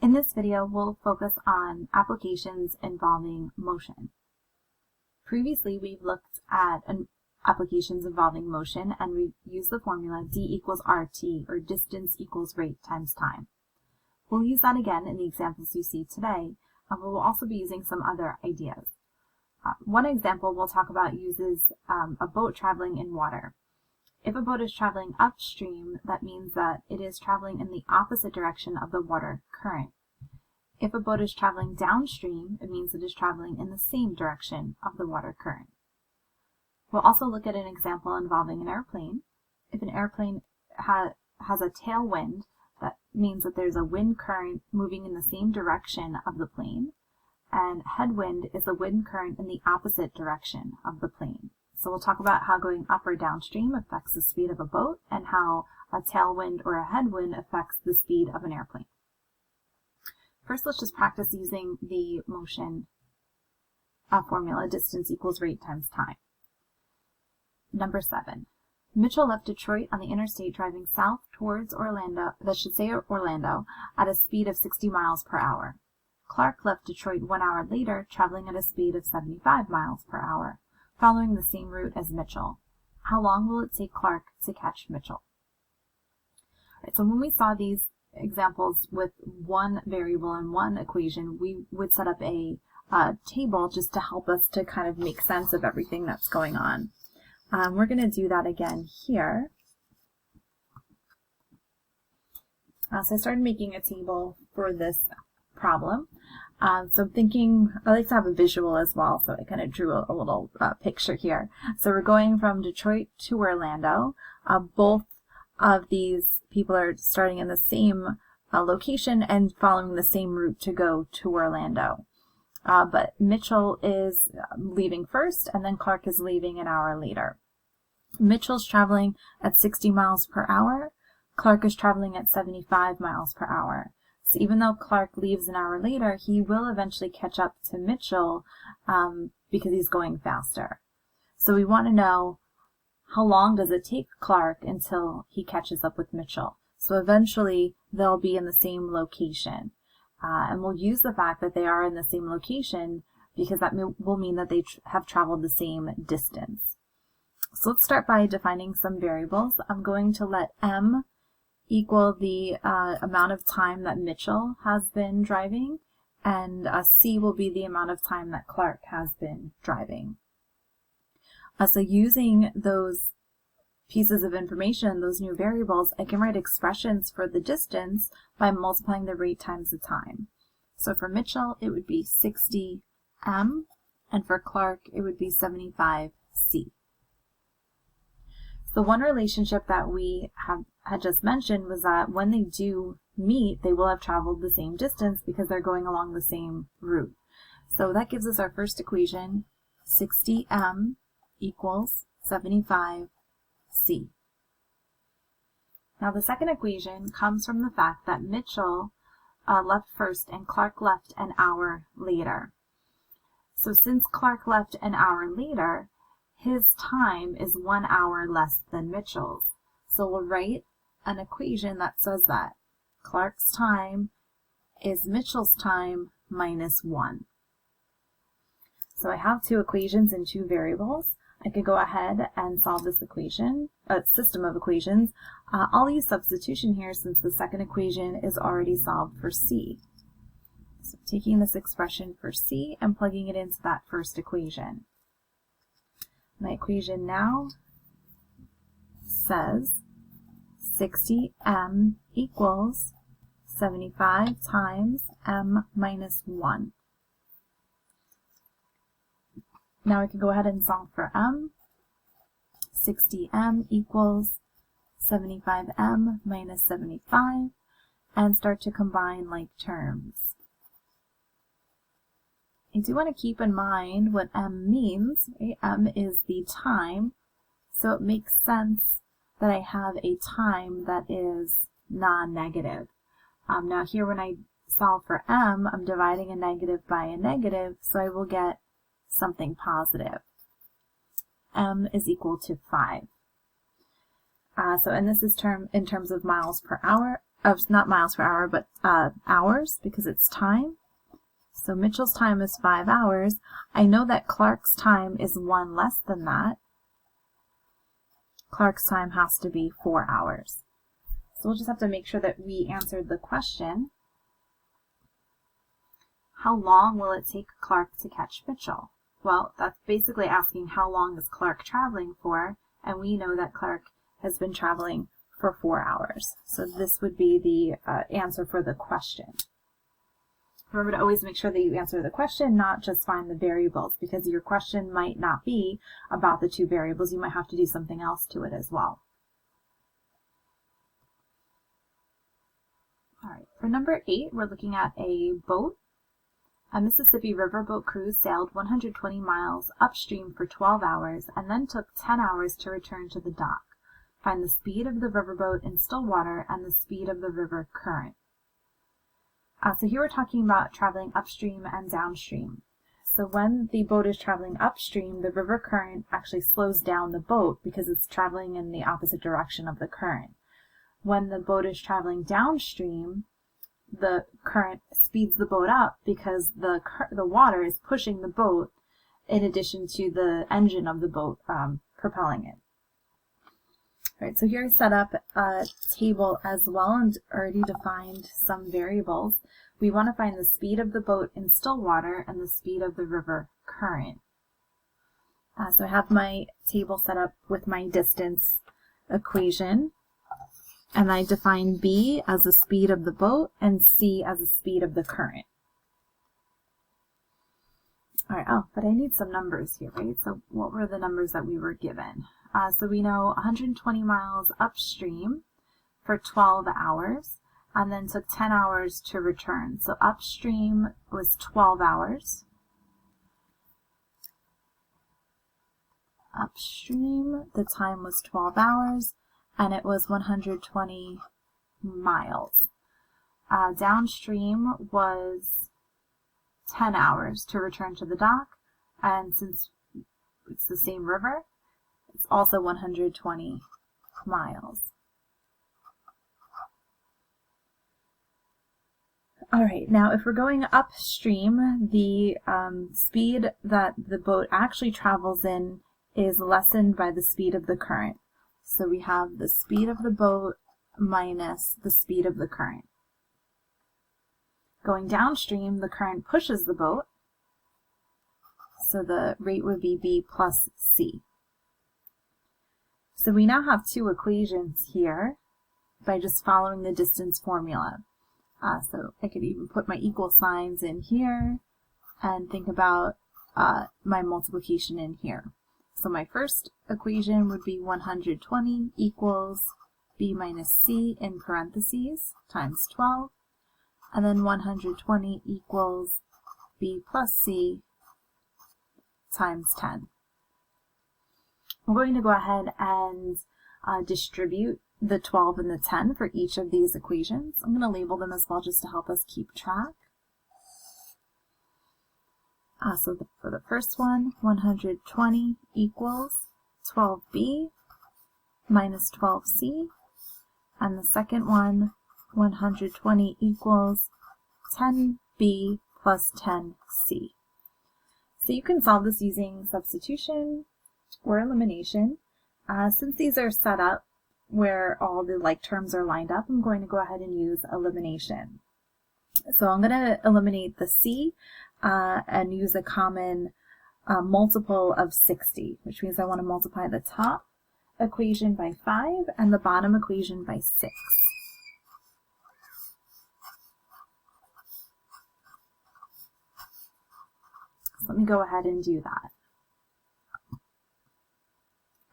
In this video, we'll focus on applications involving motion. Previously, we've looked at applications involving motion, and we used the formula d equals rt, or distance equals rate times time. We'll use that again in the examples you see today, but we'll also be using some other ideas. One example we'll talk about uses a boat traveling in water. If a boat is traveling upstream, that means that it is traveling in the opposite direction of the water current. If a boat is traveling downstream, it means it is traveling in the same direction of the water current. We'll also look at an example involving an airplane. If an airplane has a tailwind, that means that there's a wind current moving in the same direction of the plane, and headwind is the wind current in the opposite direction of the plane. So we'll talk about how going up or downstream affects the speed of a boat, and how a tailwind or a headwind affects the speed of an airplane. First, let's just practice using the motion formula, distance equals rate times time. Number 7. Mitchell left Detroit on the interstate driving south towards Orlando, at a speed of 60 miles per hour. Clark left Detroit 1 hour later, traveling at a speed of 75 miles per hour, following the same route as Mitchell. How long will it take Clark to catch Mitchell? Right, so when we saw these examples with one variable and one equation, we would set up a table just to help us to kind of make sense of everything that's going on. We're going to do that again here. So I started making a table for this problem. So I'm thinking, I like to have a visual as well, so I kind of drew a little picture here. So we're going from Detroit to Orlando. Both of these people are starting in the same location and following the same route to go to Orlando. But Mitchell is leaving first, and then Clark is leaving an hour later. Mitchell's traveling at 60 miles per hour. Clark is traveling at 75 miles per hour. So even though Clark leaves an hour later, he will eventually catch up to Mitchell because he's going faster. So we want to know, how long does it take Clark until he catches up with Mitchell? So eventually they'll be in the same location. And we'll use the fact that they are in the same location because that will mean that they have traveled the same distance. So let's start by defining some variables. I'm going to let m equal the amount of time that Mitchell has been driving, and c will be the amount of time that Clark has been driving. So using those pieces of information, those new variables, I can write expressions for the distance by multiplying the rate times the time. So for Mitchell, it would be 60m, and for Clark, it would be 75c. The one relationship that we had just mentioned was that when they do meet, they will have traveled the same distance because they're going along the same route. So that gives us our first equation, 60m equals 75c. Now the second equation comes from the fact that Mitchell left first and Clark left an hour later. So since Clark left an hour later, his time is 1 hour less than Mitchell's. So we'll write an equation that says that Clark's time is Mitchell's time minus 1. So I have two equations and two variables. I could go ahead and solve this equation, system of equations. I'll use substitution here since the second equation is already solved for c. So taking this expression for c and plugging it into that first equation. My equation now says 60m equals 75 times m minus 1. Now I can go ahead and solve for m. 60m equals 75m minus 75, and start to combine like terms. I do want to keep in mind what m means. Right? M is the time, so it makes sense that I have a time that is non-negative. Now here when I solve for m, I'm dividing a negative by a negative, so I will get something positive. M is equal to 5. And this is in terms of miles per hour, not miles per hour, but hours, because it's time. So Mitchell's time is 5 hours. I know that Clark's time is 1 less than that. Clark's time has to be 4 hours. So we'll just have to make sure that we answered the question. How long will it take Clark to catch Mitchell? Well, that's basically asking how long is Clark traveling for, and we know that Clark has been traveling for 4 hours. So this would be the answer for the question. Remember to always make sure that you answer the question, not just find the variables, because your question might not be about the 2 variables. You might have to do something else to it as well. All right, for number 8, we're looking at a boat. A Mississippi riverboat cruise sailed 120 miles upstream for 12 hours and then took 10 hours to return to the dock. Find the speed of the riverboat in still water and the speed of the river current. So here we're talking about traveling upstream and downstream. So when the boat is traveling upstream, the river current actually slows down the boat because it's traveling in the opposite direction of the current. When the boat is traveling downstream, the current speeds the boat up because the water is pushing the boat in addition to the engine of the boat propelling it. All right, so here I set up a table as well and already defined some variables. We want to find the speed of the boat in still water and the speed of the river current. So I have my table set up with my distance equation. And I define B as the speed of the boat and C as the speed of the current. All right, but I need some numbers here, right? So what were the numbers that we were given? So we know 120 miles upstream for 12 hours and then took 10 hours to return. So upstream was 12 hours. Upstream, the time was 12 hours. And it was 120 miles. Downstream was 10 hours to return to the dock, and since it's the same river, it's also 120 miles. All right, now if we're going upstream, the speed that the boat actually travels in is lessened by the speed of the current. So we have the speed of the boat minus the speed of the current. Going downstream, the current pushes the boat, so the rate would be B plus C. So we now have 2 equations here by just following the distance formula. So I could even put my equal signs in here and think about my multiplication in here. So my first equation would be 120 equals B minus C in parentheses times 12. And then 120 equals B plus C times 10. I'm going to go ahead and distribute the 12 and the 10 for each of these equations. I'm going to label them as well just to help us keep track. For the first one, 120 equals 12b minus 12c. And the second one, 120 equals 10b plus 10c. So you can solve this using substitution or elimination. Since these are set up where all the like terms are lined up, I'm going to go ahead and use elimination. So I'm going to eliminate the c and use a common multiple of 60, which means I want to multiply the top equation by 5 and the bottom equation by 6. So let me go ahead and do that.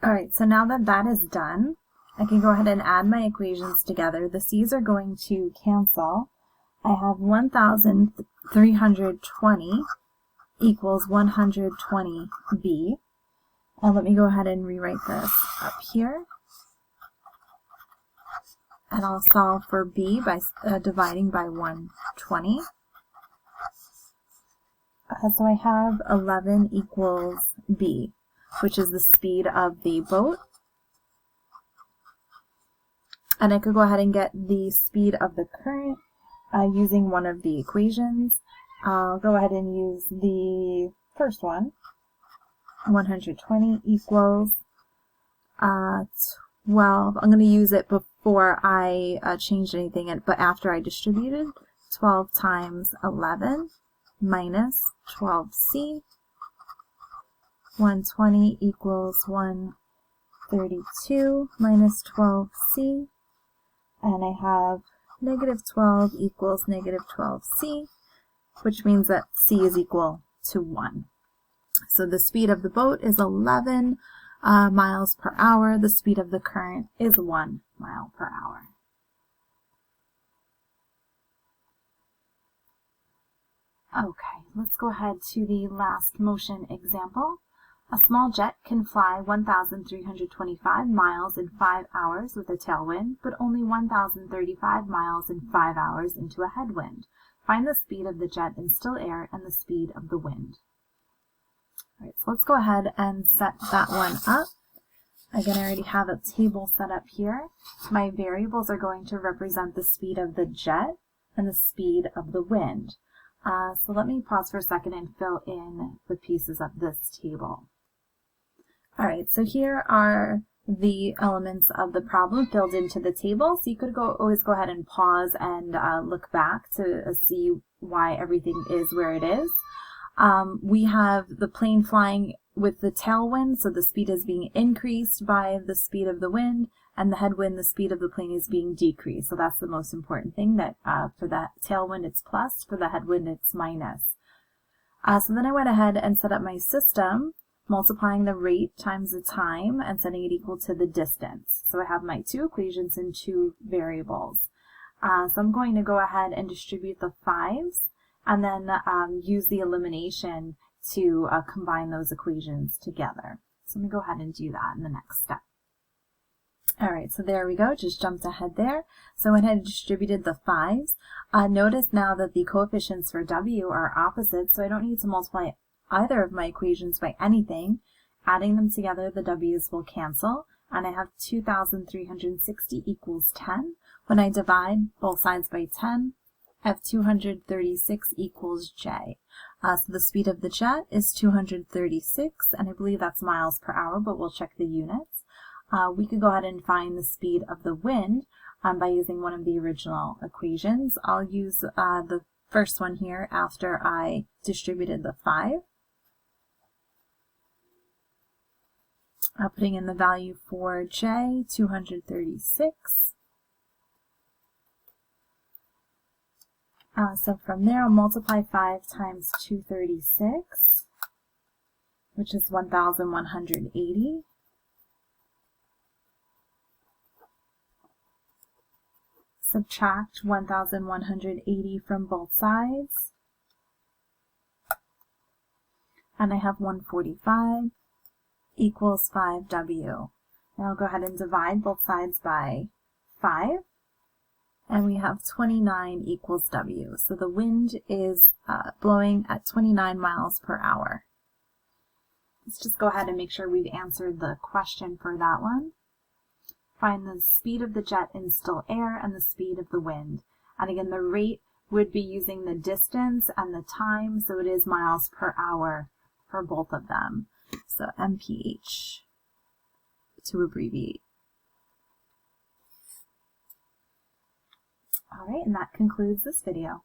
Alright, so now that that is done, I can go ahead and add my equations together. The c's are going to cancel. I have 1,320 equals 120b. And let me go ahead and rewrite this up here. And I'll solve for b by dividing by 120. So I have 11 equals b, which is the speed of the boat. And I could go ahead and get the speed of the current using one of the equations. I'll go ahead and use the first one. 120 equals 12. I'm going to use it before I changed anything, but after I distributed. 12 times 11 minus 12c. 120 equals 132 minus 12c. And I have negative 12 equals negative 12c, which means that c is equal to 1. So the speed of the boat is 11 miles per hour. The speed of the current is 1 mile per hour. Okay, let's go ahead to the last motion example. A small jet can fly 1,325 miles in 5 hours with a tailwind, but only 1,035 miles in 5 hours into a headwind. Find the speed of the jet in still air and the speed of the wind. All right, so let's go ahead and set that one up. Again, I already have a table set up here. My variables are going to represent the speed of the jet and the speed of the wind. So let me pause for a second and fill in the pieces of this table. All right, so here are the elements of the problem filled into the table. So you could always go ahead and pause and look back to see why everything is where it is. We have the plane flying with the tailwind, so the speed is being increased by the speed of the wind, and the headwind, the speed of the plane is being decreased. So that's the most important thing, that for that tailwind it's plus, for the headwind it's minus. So then I went ahead and set up my system, multiplying the rate times the time and setting it equal to the distance. So I have my two equations and two variables. So I'm going to go ahead and distribute the 5s and then use the elimination to combine those equations together. So I'm going to go ahead and do that in the next step. All right, so there we go, just jumped ahead there. So I went ahead and distributed the 5s. Notice now that the coefficients for W are opposite, so I don't need to multiply either of my equations by anything. Adding them together, the W's will cancel, and I have 2,360 equals 10. When I divide both sides by 10, I have 236 equals J. So the speed of the jet is 236, and I believe that's miles per hour, but we'll check the units. We could go ahead and find the speed of the wind by using one of the original equations. I'll use the first one here after I distributed the 5. Putting in the value for J, 236. So from there, I'll multiply 5 times 236, which is 1,180. Subtract 1,180 from both sides, and I have 145 equals 5W. Now I'll go ahead and divide both sides by 5, and we have 29 equals W. So the wind is blowing at 29 miles per hour. Let's just go ahead and make sure we've answered the question for that one. Find the speed of the jet in still air and the speed of the wind. And again, the rate would be using the distance and the time, so it is miles per hour for both of them. So MPH to abbreviate. All right, and that concludes this video.